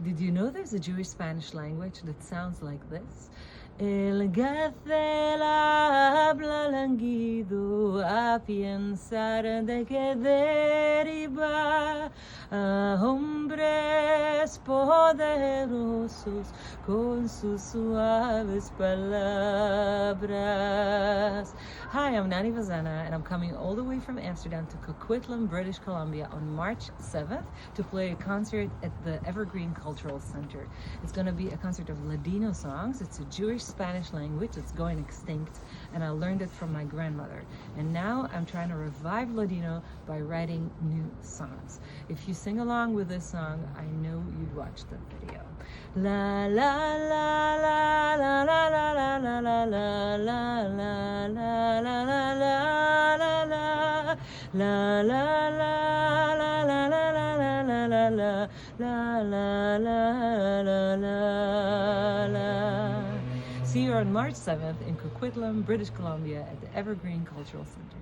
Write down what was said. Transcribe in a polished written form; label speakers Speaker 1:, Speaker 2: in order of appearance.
Speaker 1: Did you know there's a Jewish Spanish language that sounds like this? El gacela blanquido a pensar de que deriva a hombres poderosos con sus suaves palabras. Hi, I'm Nani and I'm coming all the way from Amsterdam to Coquitlam, British Columbia on March 7th to play a concert at the Evergreen Cultural Centre. It's going to be a concert of Ladino songs. It's a Jewish Spanish language that's going extinct, and I learned it from my grandmother. And now I'm trying to revive Ladino by writing new songs. If you sing along with this song, I know you'd watch the video. La la la la la la la la la la la la la la la la la la la. See you on March 7th in Coquitlam, British Columbia at the Evergreen Cultural Centre.